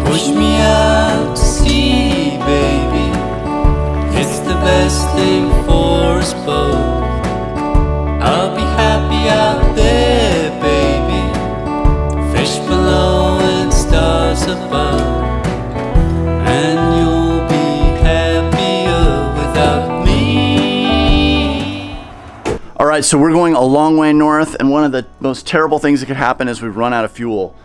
Push me out to sea, baby. It's the best thing for us both. I'll be happy out there, baby. Fish below and stars above. And you'll be happier without me. All right, so we're going a long way north, and one of the most terrible things that could happen is we run out of fuel.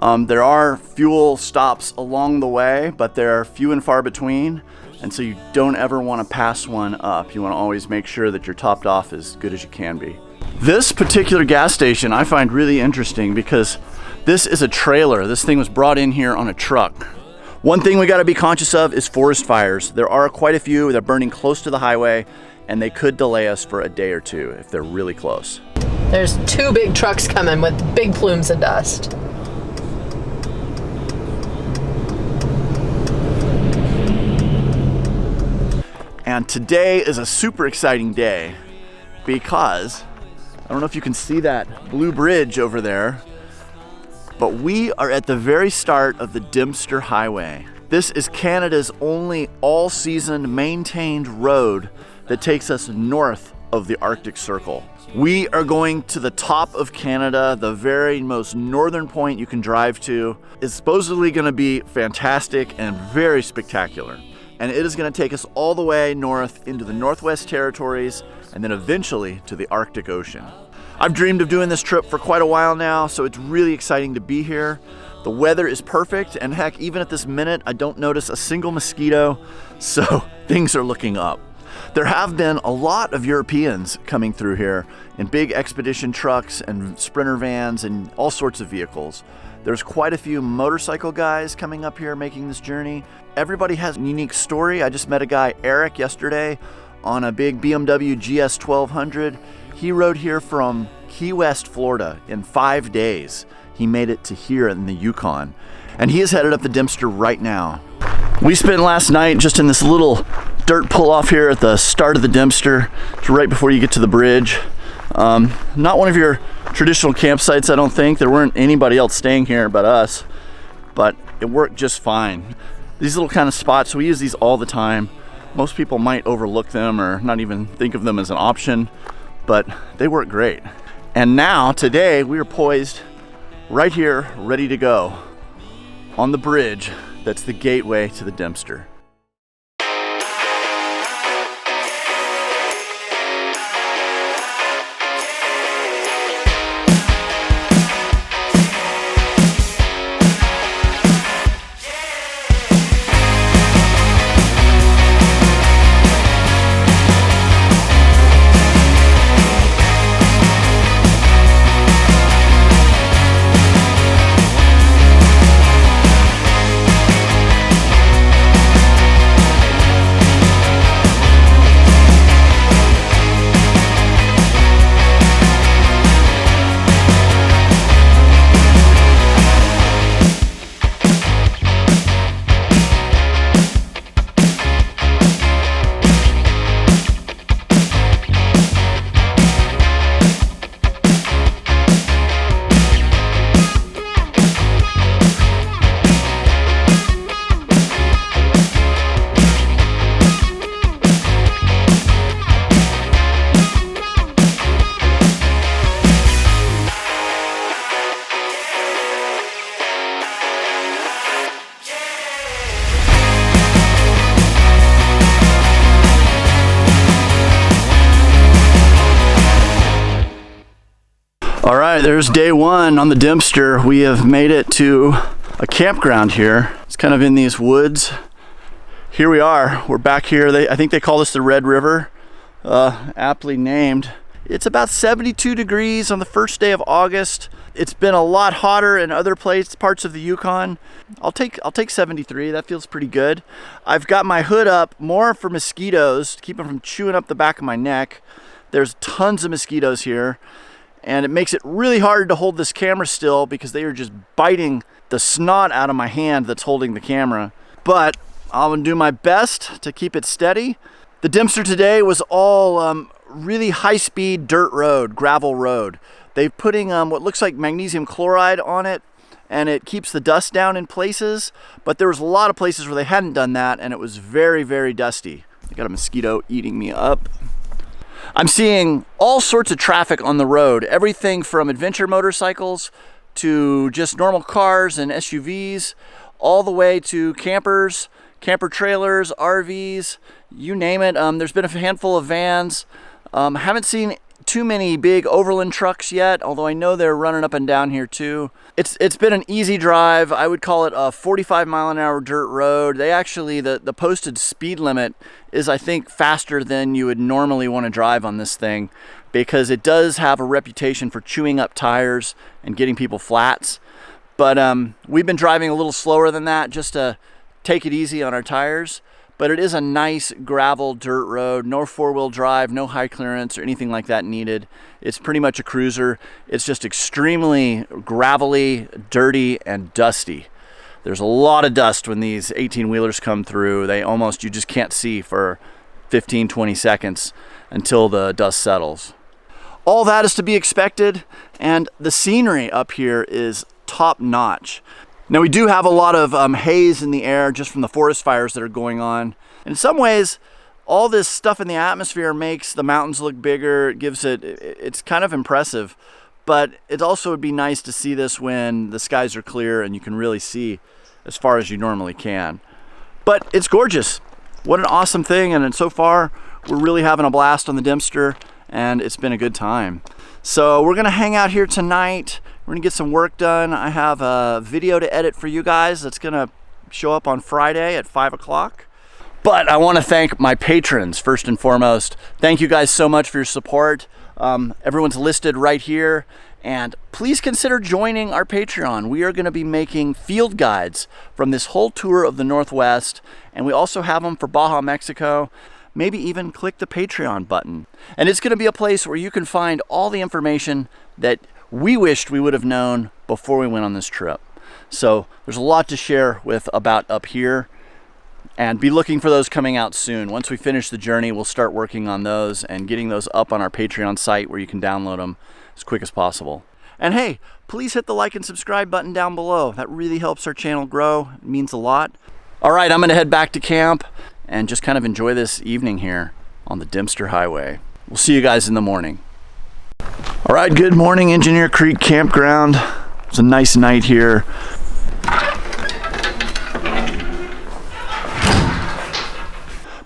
There are fuel stops along the way, but they're few and far between, and so you don't ever want to pass one up. You want to always make sure that you're topped off as good as you can be. This particular gas station I find really interesting because this is a trailer. This thing was brought in here on a truck. One thing we got to be conscious of is forest fires. There are quite a few. They're burning close to the highway, and they could delay us for a day or two if they're really close. There's 2 big trucks coming with big plumes of dust. And today is a super exciting day because, I don't know if you can see that blue bridge over there, but we are at the very start of the Dempster Highway. This is Canada's only all-season maintained road that takes us north of the Arctic Circle. We are going to the top of Canada, the very most northern point you can drive to. It's supposedly going to be fantastic and very spectacular. And it is going to take us all the way north into the Northwest Territories and then eventually to the Arctic Ocean. I've dreamed of doing this trip for quite a while now, so it's really exciting to be here. The weather is perfect, and heck, even at this minute, I don't notice a single mosquito, so things are looking up. There have been a lot of Europeans coming through here in big expedition trucks and sprinter vans and all sorts of vehicles. There's quite a few motorcycle guys coming up here making this journey. Everybody has a unique story. I just met a guy, Eric, yesterday on a big BMW GS 1200. He rode here from Key West, Florida in 5 days. He made it to here in the Yukon, and he is headed up the Dempster right now. We spent last night just in this little dirt pull-off here at the start of the Dempster. It's right before you get to the bridge. Not one of your traditional campsites, I don't think. There weren't anybody else staying here but us, but it worked just fine. These little kind of spots, we use these all the time. Most people might overlook them or not even think of them as an option, but they work great. And now, today, we are poised right here, ready to go on the bridge that's the gateway to the Dempster. All right, there's day one on the Dempster. We have made it to a campground here. It's kind of in these woods. Here we are. We're back here. I think they call this the Red River, aptly named. It's about 72 degrees on the first day of August. It's been a lot hotter in other parts of the Yukon. I'll take 73. That feels pretty good. I've got my hood up more for mosquitoes to keep them from chewing up the back of my neck. There's tons of mosquitoes here. and it makes it really hard to hold this camera still because they are just biting the snot out of my hand that's holding the camera. But I'm gonna do my best to keep it steady. The Dempster today was all really high-speed dirt road, gravel road. They're putting what looks like magnesium chloride on it, and it keeps the dust down in places, but there was a lot of places where they hadn't done that, and it was very, very dusty. I got a mosquito eating me up. I'm seeing all sorts of traffic on the road, everything from adventure motorcycles to just normal cars and SUVs, all the way to campers, camper trailers, RVs, you name it. There's been a handful of vans. Haven't seen too many big Overland trucks yet, although I know they're running up and down here too. It's been an easy drive. I would call it a 45-mile-an-hour dirt road. They actually, the posted speed limit is, I think, faster than you would normally want to drive on this thing, because it does have a reputation for chewing up tires and getting people flats. But we've been driving a little slower than that just to take it easy on our tires. But it is a nice gravel dirt road, no four-wheel drive, no high clearance or anything like that needed. It's pretty much a cruiser. It's just extremely gravelly, dirty, and dusty. There's a lot of dust when these 18-wheelers come through. You just can't see for 15, 20 seconds until the dust settles. All that is to be expected, and the scenery up here is top-notch. Now, we do have a lot of haze in the air just from the forest fires that are going on. In some ways, all this stuff in the atmosphere makes the mountains look bigger. It's kind of impressive, but it also would be nice to see this when the skies are clear and you can really see as far as you normally can. But it's gorgeous. What an awesome thing, and so far, we're really having a blast on the Dempster, and it's been a good time. So we're gonna hang out here tonight. We're gonna get some work done. I have a video to edit for you guys that's gonna show up on Friday at 5 o'clock. But I wanna thank my patrons first and foremost. Thank you guys so much for your support. Everyone's listed right here. And please consider joining our Patreon. We are gonna be making field guides from this whole tour of the Northwest. And we also have them for Baja, Mexico. Maybe even click the Patreon button. And it's gonna be a place where you can find all the information that we wished we would have known before we went on this trip. So there's a lot to share about up here, and be looking for those coming out soon. Once we finish the journey, we'll start working on those and getting those up on our Patreon site where you can download them as quick as possible. And hey, please hit the like and subscribe button down below. That really helps our channel grow. It means a lot. All right, I'm gonna head back to camp and just kind of enjoy this evening here on the Dempster Highway. We'll see you guys in the morning. All right, good morning, Engineer Creek Campground. It's a nice night here.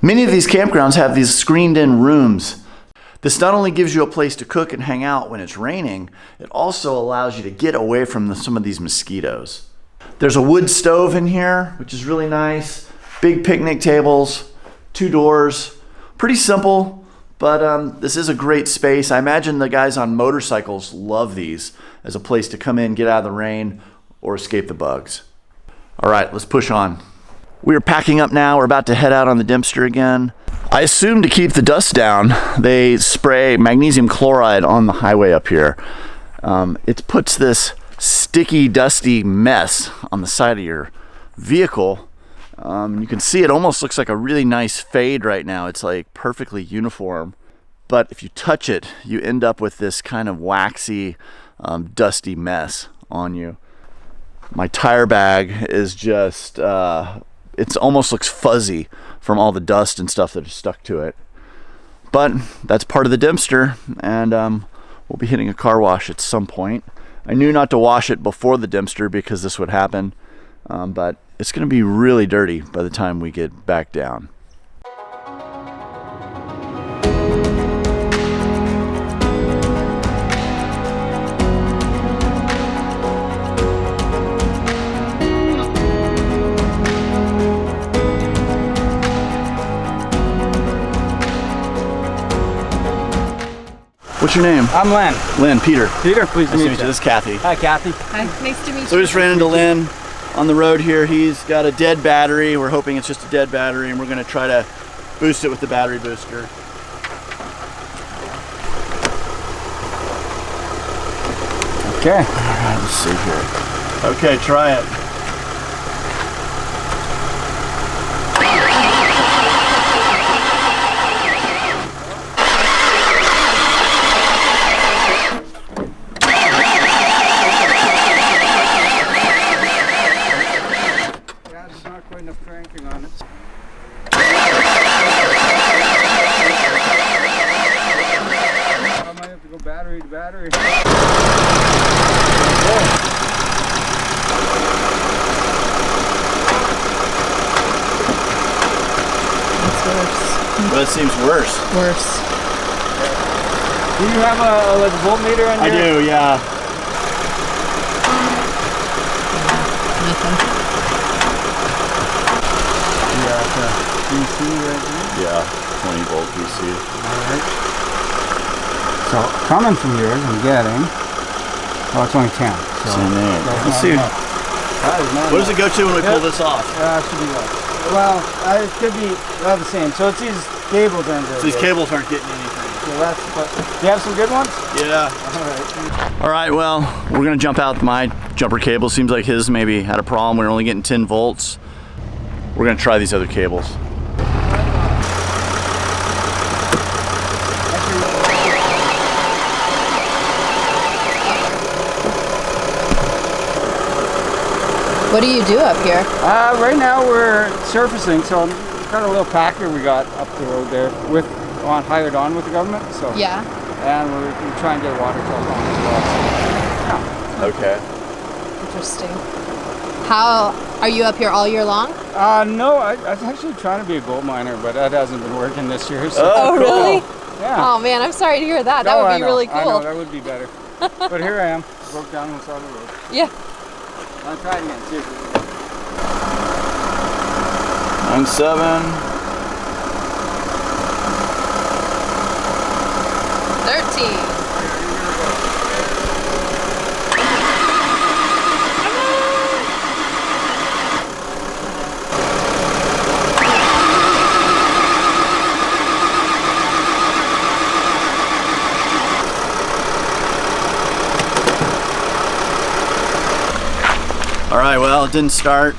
Many of these campgrounds have these screened-in rooms. This not only gives you a place to cook and hang out when it's raining, it also allows you to get away from some of these mosquitoes. There's a wood stove in here, which is really nice. Big picnic tables, 2 doors, pretty simple. But this is a great space. I imagine the guys on motorcycles love these as a place to come in, get out of the rain, or escape the bugs. All right, let's push on. We're packing up now. We're about to head out on the Dempster again. I assume to keep the dust down, they spray magnesium chloride on the highway up here. It puts this sticky, dusty mess on the side of your vehicle. You can see it almost looks like a really nice fade right now. It's like perfectly uniform. But if you touch it, you end up with this kind of waxy, dusty mess on you. My tire bag is just, it almost looks fuzzy from all the dust and stuff that is stuck to it. But that's part of the Dempster, and we'll be hitting a car wash at some point. I knew not to wash it before the Dempster because this would happen, but it's going to be really dirty by the time we get back down. What's your name? I'm Len. Lynn, Peter. Peter, please Nice to meet you. This is Kathy. Hi, Kathy. Hi, nice to meet you. So we just ran into Lynn on the road here. He's got a dead battery. We're hoping it's just a dead battery, and we're going to try to boost it with the battery booster. Okay. Alright, let's see here. Okay, try it. Yeah, there's not quite enough cranking on it. I might have to go battery to battery. It's worse. But it seems worse. Worse. Do you have a like voltmeter on I here? do, yeah. Nothing. Yeah, DC right here. Yeah, 20 volt DC. Alright. So coming from yours, I'm getting. Oh, it's only 10. So Same there. that's Let's not see. enough. That is not What does it enough. go to when we pull this off? It should be less. Well, it could be about the same. So it's these cables aren't very So these good. cables aren't getting anything. So that's, but, do you have some good ones? Yeah. Alright. All right, well, we're gonna jump out my jumper cable. Seems like his maybe had a problem. We're only getting 10 volts. We're gonna try these other cables. What do you do up here? Right now we're surfacing, so we've got a little packer we got up the road there hired on with the government. So Yeah. and we're trying to get a water truck on as well. Okay. Interesting. How are you up here all year long? No, I was actually trying to be a gold miner, but that hasn't been working this year. So Oh, really? yeah. Oh man, I'm sorry to hear that. That No, would I be know, really I know, cool. that would be better. But here I am, broke down on the side of the road. Yeah. I'll try it again, see if 9-7. 13. All right, well, it didn't start.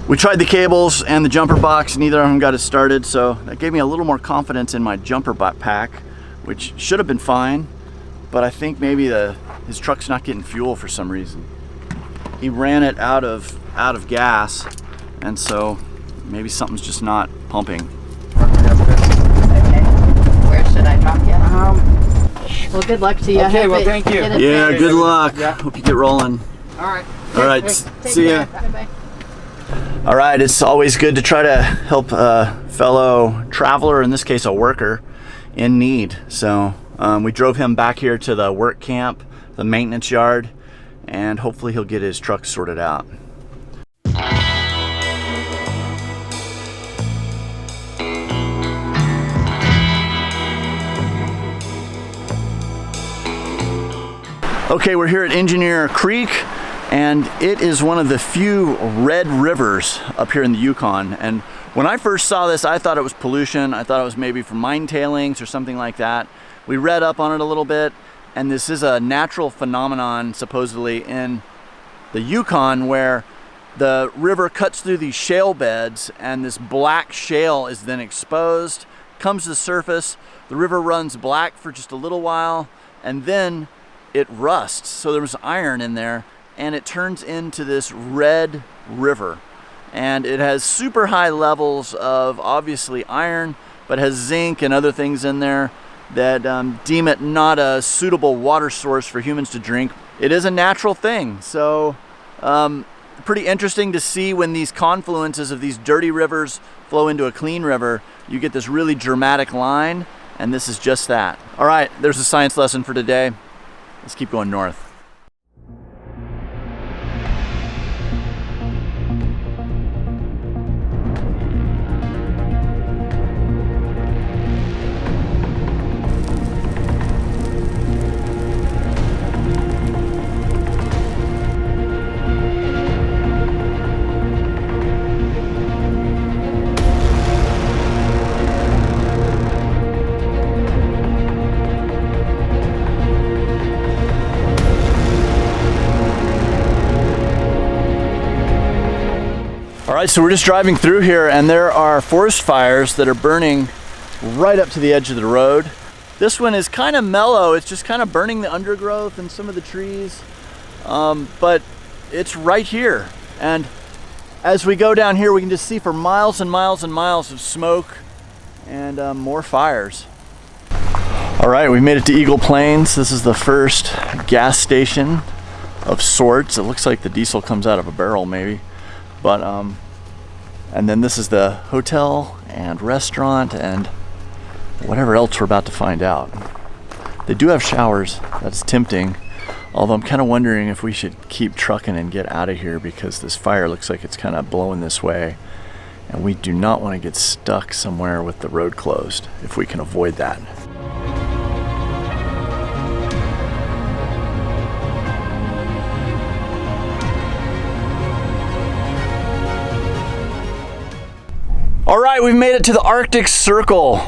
We tried the cables and the jumper box, neither of them got it started, so that gave me a little more confidence in my jumper pack, which should have been fine, but I think maybe his truck's not getting fuel for some reason. He ran it out of gas, and so maybe something's just not pumping. Where should I drop you? Well, good luck to you. I Okay, hope well, it- thank you. get it Yeah, fixed. good luck. Yeah. Hope you get rolling. Alright. All right, Take see ya. care. Bye-bye. All right, it's always good to try to help a fellow traveler, in this case a worker, in need. So we drove him back here to the work camp, the maintenance yard, and hopefully he'll get his truck sorted out. Okay, we're here at Engineer Creek, and it is one of the few red rivers up here in the Yukon. And when I first saw this, I thought it was pollution. I thought it was maybe from mine tailings or something like that. We read up on it a little bit, and this is a natural phenomenon supposedly in the Yukon, where the river cuts through these shale beds, and this black shale is then exposed, comes to the surface. The river runs black for just a little while, and then it rusts. So there was iron in there, and it turns into this red river. And it has super high levels of obviously iron, but has zinc and other things in there that deem it not a suitable water source for humans to drink. It is a natural thing. So pretty interesting to see when these confluences of these dirty rivers flow into a clean river, you get this really dramatic line, and this is just that. All right, there's a science lesson for today. Let's keep going north. All right, so we're just driving through here and there are forest fires that are burning right up to the edge of the road. This one is kind of mellow. It's just kind of burning the undergrowth and some of the trees, but it's right here. And as we go down here, we can just see for miles and miles and miles of smoke and more fires. All right, we made it to Eagle Plains. This is the first gas station of sorts. It looks like the diesel comes out of a barrel maybe. But, and then this is the hotel and restaurant and whatever else we're about to find out. They do have showers. That's tempting. Although I'm kind of wondering if we should keep trucking and get out of here because this fire looks like it's kind of blowing this way. And we do not want to get stuck somewhere with the road closed if we can avoid that. All right, we've made it to the Arctic Circle.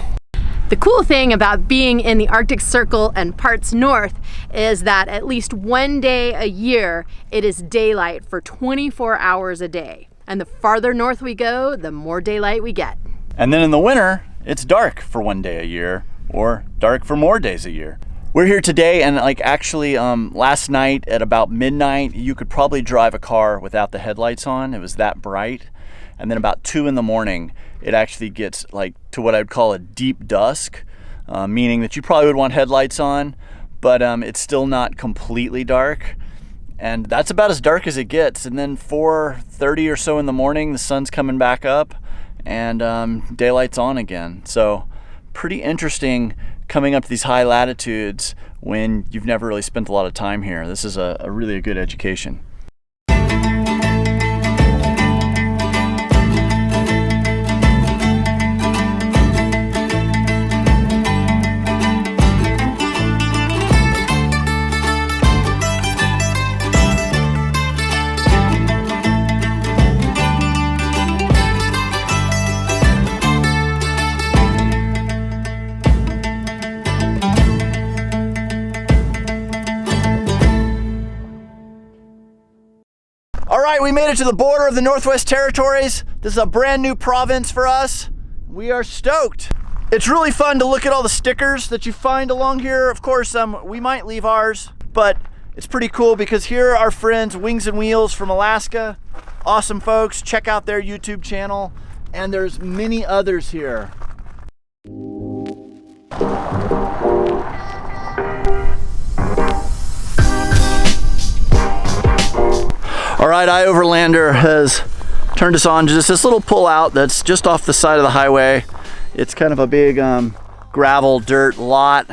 The cool thing about being in the Arctic Circle and parts north is that at least one day a year, it is daylight for 24 hours a day. And the farther north we go, the more daylight we get. And then in the winter, it's dark for one day a year, or dark for more days a year. We're here today, and actually last night at about midnight, you could probably drive a car without the headlights on. It was that bright. And then about 2 in the morning, it actually gets like to what I'd call a deep dusk, meaning that you probably would want headlights on, but it's still not completely dark. And that's about as dark as it gets. And then 4:30 or so in the morning, the sun's coming back up and daylight's on again. So pretty interesting coming up to these high latitudes when you've never really spent a lot of time here. This is a really good education. All right, we made it to the border of the Northwest Territories. This is a brand new province for us. We are stoked. It's really fun to look at all the stickers that you find along here. Of course, we might leave ours, but it's pretty cool because here are our friends Wings and Wheels from Alaska. Awesome folks. Check out their YouTube channel. And there's many others here. All right, Overlander has turned us on to just this little pull out that's just off the side of the highway. It's kind of a big gravel dirt lot,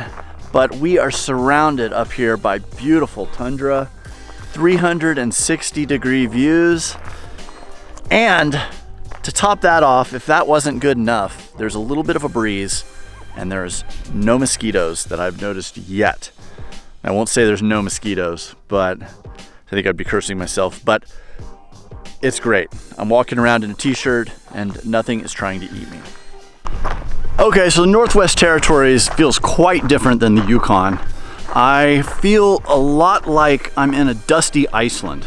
but we are surrounded up here by beautiful tundra, 360-degree views. And to top that off, if that wasn't good enough, there's a little bit of a breeze and there's no mosquitoes that I've noticed yet. I won't say there's no mosquitoes, but I think I'd be cursing myself, but it's great. I'm walking around in a t-shirt and nothing is trying to eat me. Okay, so the Northwest Territories feels quite different than the Yukon. I feel a lot like I'm in a dusty Iceland.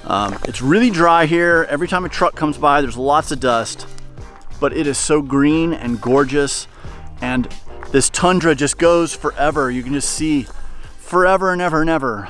It's really dry here. Every time a truck comes by, there's lots of dust, but it is so green and gorgeous. And this tundra just goes forever. You can just see forever and ever and ever.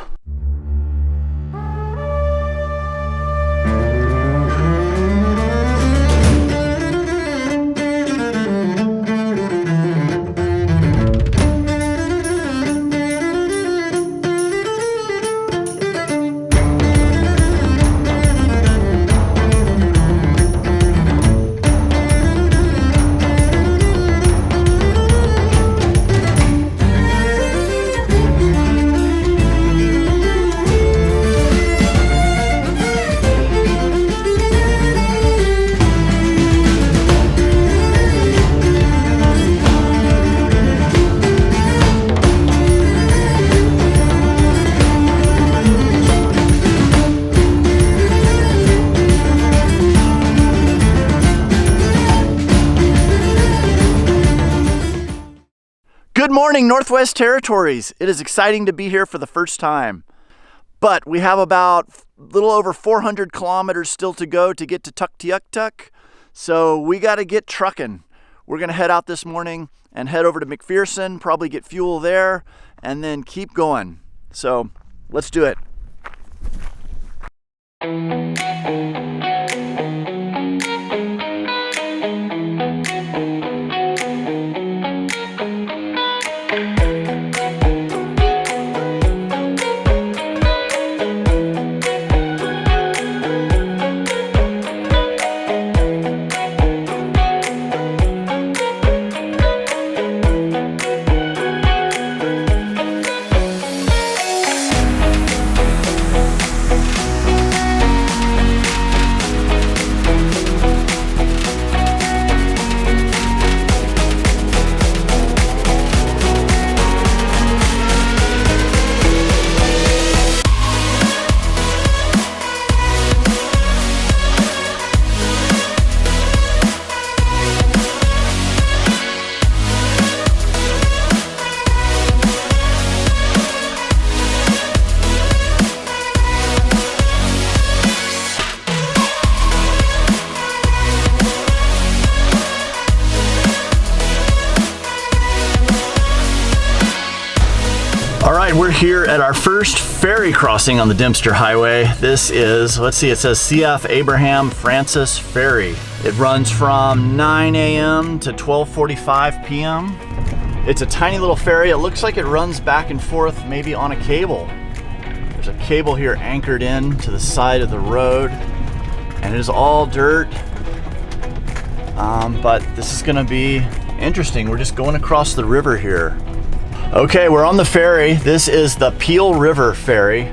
Good morning, Northwest Territories. It is exciting to be here for the first time. But we have about a little over 400 kilometers still to go to get to Tuktoyaktuk. So we got to get trucking. We're going to head out this morning and head over to McPherson, probably get fuel there, and then keep going. So let's do it. We're here at our first ferry crossing on the Dempster Highway. This is, let's see, it says CF Abraham Francis Ferry. It runs from 9 a.m. to 12:45 p.m. It's a tiny little ferry. It looks like it runs back and forth maybe on a cable. There's a cable here anchored in to the side of the road, and it is all dirt. But this is gonna be interesting. We're just going across the river here. Okay, we're on the ferry. This is the Peel River Ferry,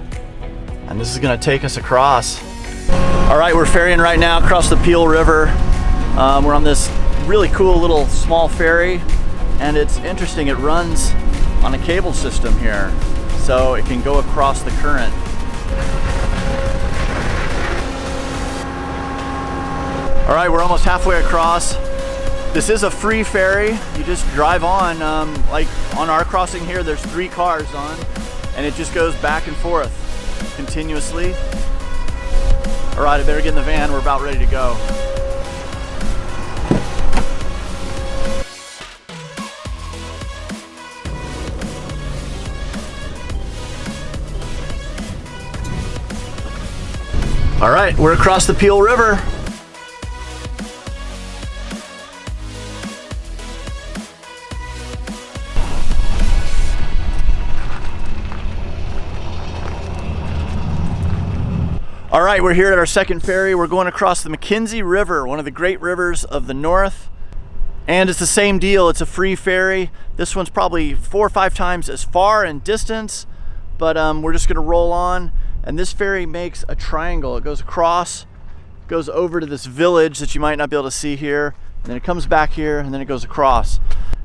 and this is gonna take us across. All right, we're ferrying right now across the Peel River. We're on this really cool little small ferry, and it's interesting. It runs on a cable system here, so it can go across the current. All right, we're almost halfway across. This is a free ferry. You just drive on, like on our crossing here, there's 3 cars on, and it just goes back and forth continuously. All right, I better get in the van. We're about ready to go. All right, we're across the Peel River. All right, we're here at our second ferry. We're going across the McKenzie River, one of the great rivers of the north. And it's the same deal, it's a free ferry. This one's probably 4 or 5 times as far in distance, but we're just gonna roll on. And this ferry makes a triangle. It goes across, goes over to this village that you might not be able to see here, and then it comes back here, and then it goes across.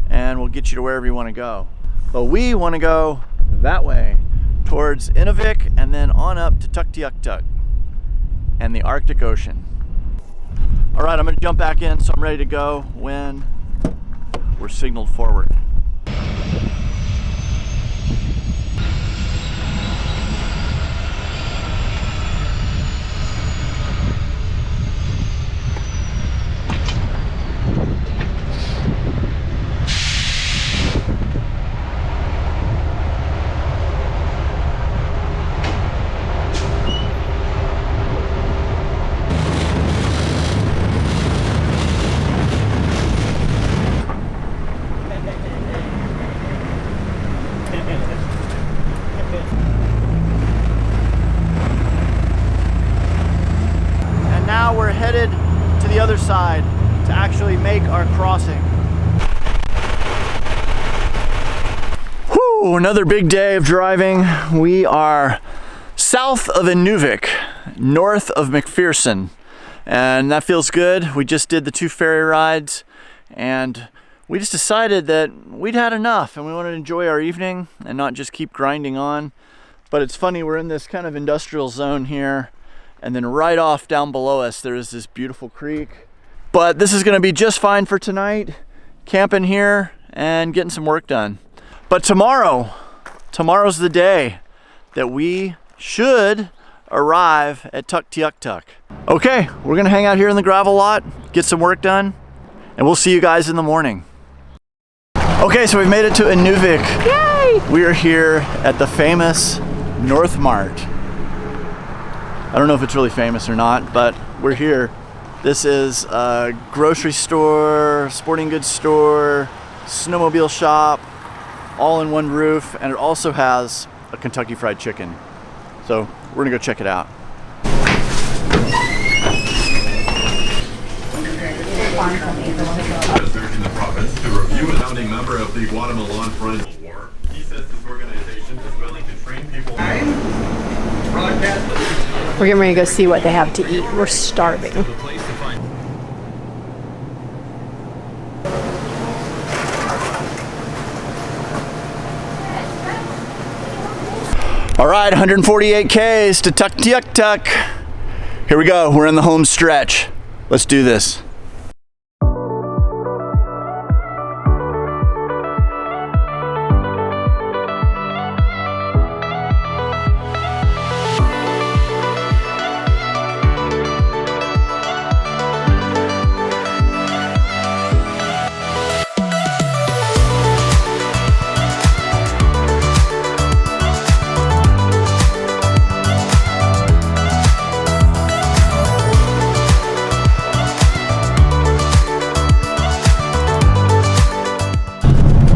And we'll get you to wherever you wanna go. But we wanna go that way, towards Inuvik, and then on up to Tuktoyaktuk and the Arctic Ocean. All right, I'm gonna jump back in so I'm ready to go when we're signaled forward. Headed to the other side to actually make our crossing. Whew, another big day of driving. We are south of Inuvik, north of McPherson, and that feels good. We just did the 2 ferry rides, and we just decided that we'd had enough and we wanted to enjoy our evening and not just keep grinding on. But it's funny, we're in this kind of industrial zone here, and then right off down below us there is this beautiful creek. But this is gonna be just fine for tonight, camping here and getting some work done. But tomorrow's the day that we should arrive at Tuktoyaktuk. Okay, we're gonna hang out here in the gravel lot, get some work done, and we'll see you guys in the morning. Okay, so we've made it to Inuit. Yay! We are here at the famous North Mart. I don't know if it's really famous or not, but we're here. This is a grocery store, sporting goods store, snowmobile shop, all in one roof, and it also has a Kentucky Fried Chicken. So we're gonna go check it out. In the province to review a founding member of the Guatemalan Front War. He says this organization is willing to train people. We're getting ready to go see what they have to eat. We're starving. All right, 148 Ks to Tuktoyaktuk. Here we go, we're in the home stretch. Let's do this.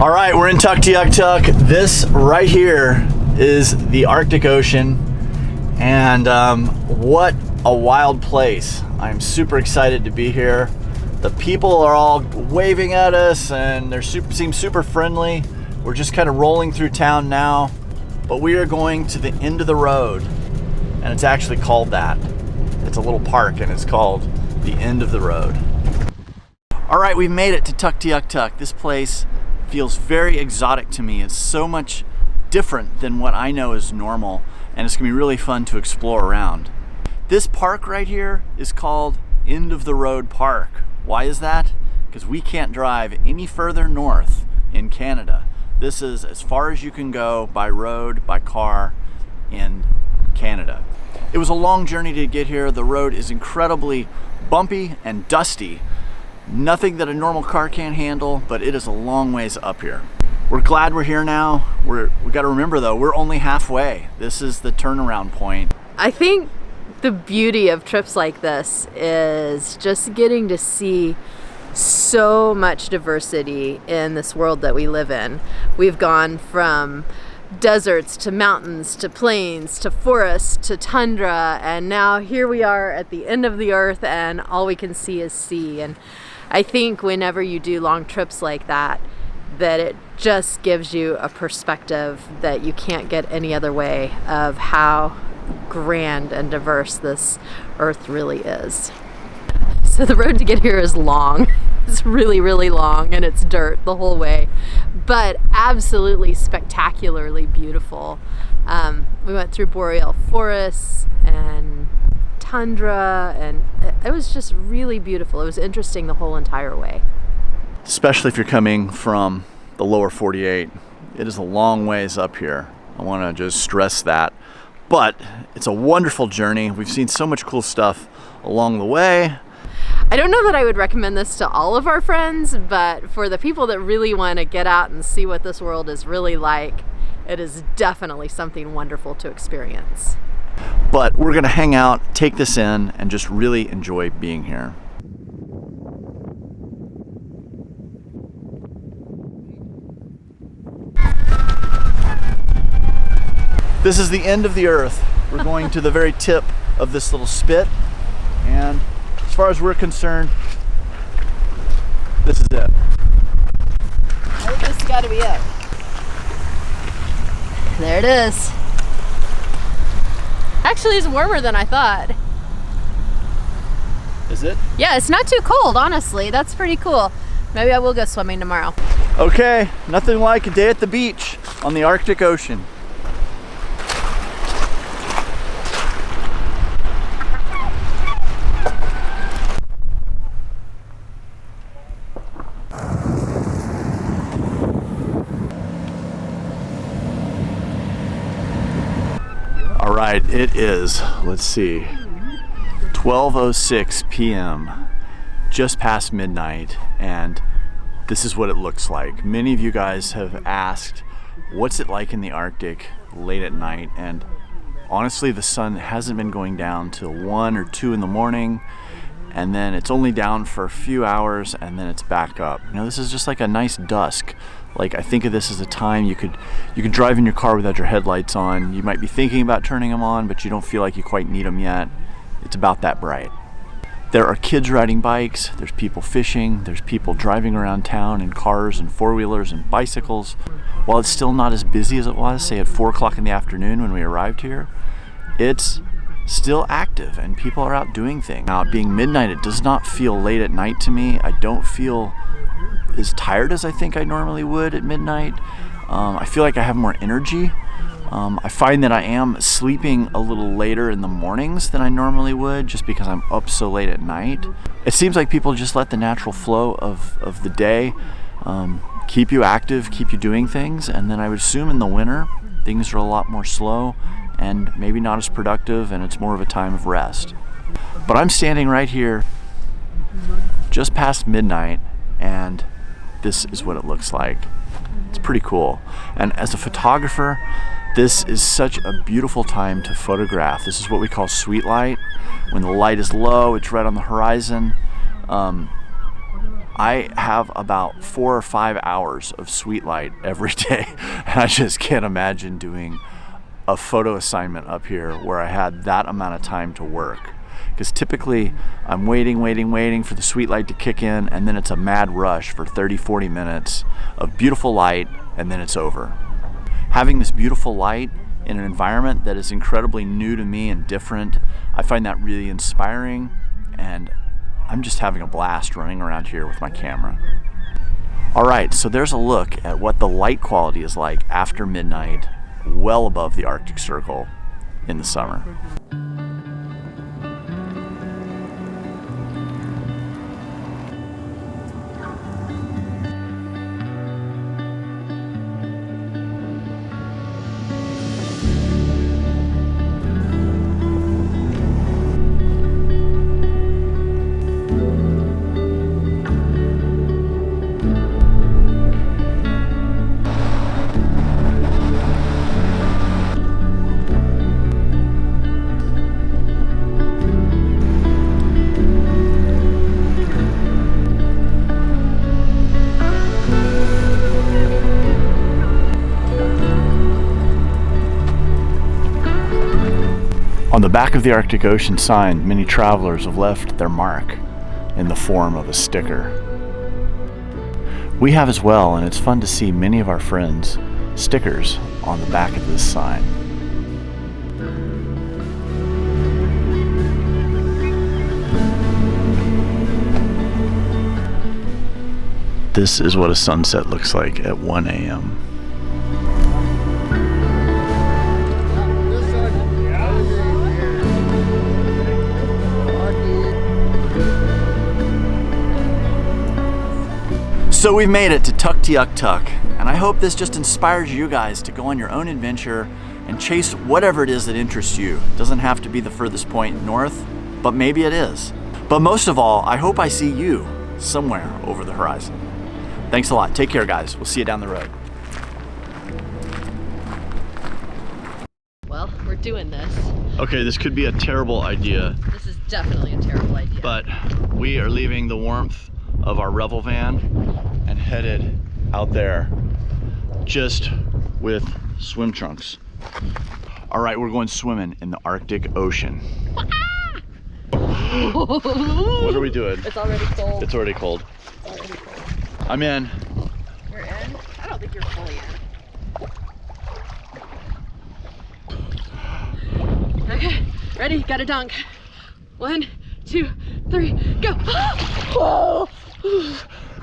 All right, we're in Tuktoyaktuk. This right here is the Arctic Ocean, and what a wild place. I'm super excited to be here. The people are all waving at us and they seem super friendly. We're just kind of rolling through town now, but we are going to the end of the road, and it's actually called that. It's a little park and it's called the end of the road. All right, we've made it to Tuktoyaktuk. This place feels very exotic to me. It's so much different than what I know is normal, and it's gonna be really fun to explore around. This park right here is called End of the Road Park. Why is that? Because we can't drive any further north in Canada. This is as far as you can go by road, by car in Canada. It was a long journey to get here. The road is incredibly bumpy and dusty. Nothing that a normal car can't handle, but it is a long ways up here. We're glad we're here now. We got to remember though, we're only halfway. This is the turnaround point. I think the beauty of trips like this is just getting to see so much diversity in this world that we live in. We've gone from deserts to mountains to plains to forests to tundra, and now here we are at the end of the earth and all we can see is sea. And I think whenever you do long trips like that, that it just gives you a perspective that you can't get any other way of how grand and diverse this earth really is. So the road to get here is long. It's really, really long, and it's dirt the whole way, but absolutely spectacularly beautiful. We went through boreal forests and tundra, and it was just really beautiful. It was interesting the whole entire way. Especially if you're coming from the lower 48. It is a long ways up here. I want to just stress that. But it's a wonderful journey. We've seen so much cool stuff along the way. I don't know that I would recommend this to all of our friends, but for the people that really want to get out and see what this world is really like, it is definitely something wonderful to experience. But we're gonna hang out, take this in, and just really enjoy being here. This is the end of the earth. We're going to the very tip of this little spit, and as far as we're concerned, this is it. I think this has got to be it. There it is. Actually, it's warmer than I thought. Is it? Yeah, it's not too cold, honestly. That's pretty cool. Maybe I will go swimming tomorrow. Okay, nothing like a day at the beach on the Arctic Ocean. All right, right, it is, let's see, 12:06 p.m., just past midnight, and this is what it looks like. Many of you guys have asked, what's it like in the Arctic late at night? And honestly, the sun hasn't been going down till 1 or 2 in the morning, and then it's only down for a few hours, and then it's back up. You know, this is just like a nice dusk. Like, I think of this as a time you could drive in your car without your headlights on. You might be thinking about turning them on, but you don't feel like you quite need them yet. It's about that bright. There are kids riding bikes, there's people fishing, there's people driving around town in cars and four-wheelers and bicycles. While it's still not as busy as it was, say, at 4 o'clock in the afternoon when we arrived here, it's still active and people are out doing things. Now, being midnight, it does not feel late at night to me. I don't feel as tired as I think I normally would at midnight. I feel like I have more energy. I find that I am sleeping a little later in the mornings than I normally would, just because I'm up so late at night. It seems like people just let the natural flow of the day keep you active, keep you doing things, and then I would assume in the winter things are a lot more slow and maybe not as productive, and it's more of a time of rest. But I'm standing right here just past midnight, and this is what it looks like. It's pretty cool. And as a photographer, this is such a beautiful time to photograph. This is what we call sweet light. When the light is low, it's right on the horizon. I have about 4 or 5 hours of sweet light every day, and I just can't imagine doing a photo assignment up here where I had that amount of time to work. Because typically I'm waiting for the sweet light to kick in, and then it's a mad rush for 30-40 minutes of beautiful light, and then it's over. Having this beautiful light in an environment that is incredibly new to me and different, I find that really inspiring, and I'm just having a blast running around here with my camera. Alright, so there's a look at what the light quality is like after midnight, well above the Arctic Circle in the summer. On the back of the Arctic Ocean sign, many travelers have left their mark in the form of a sticker. We have as well, and it's fun to see many of our friends' stickers on the back of this sign. This is what a sunset looks like at 1 a.m. So we've made it to Tuktoyaktuk, and I hope this just inspires you guys to go on your own adventure and chase whatever it is that interests you. It doesn't have to be the furthest point north, but maybe it is. But most of all, I hope I see you somewhere over the horizon. Thanks a lot. Take care, guys. We'll see you down the road. Well, we're doing this. Okay, this could be a terrible idea. This is definitely a terrible idea. But we are leaving the warmth of our Revel van and headed out there just with swim trunks. All right, we're going swimming in the Arctic Ocean. What are we doing? It's already cold. It's already cold. It's already cold. I'm in. You're in? I don't think you're fully in. Okay, ready? Got to dunk. 1, 2, 3, go! Whoa!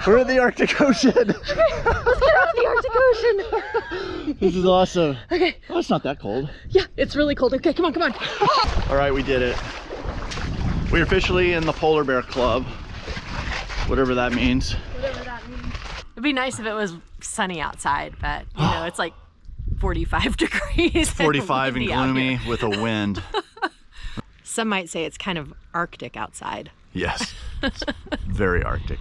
We're in the Arctic Ocean. Okay, let's get out of the Arctic Ocean. This is awesome. Okay. Oh, it's not that cold. Yeah, it's really cold. Okay, come on, come on. All right, we did it. We're officially in the Polar Bear Club, whatever that means. Whatever that means. It'd be nice if it was sunny outside, but you know, it's like 45 degrees. 45 and gloomy with a wind. Some might say it's kind of Arctic outside. Yes, it's very Arctic.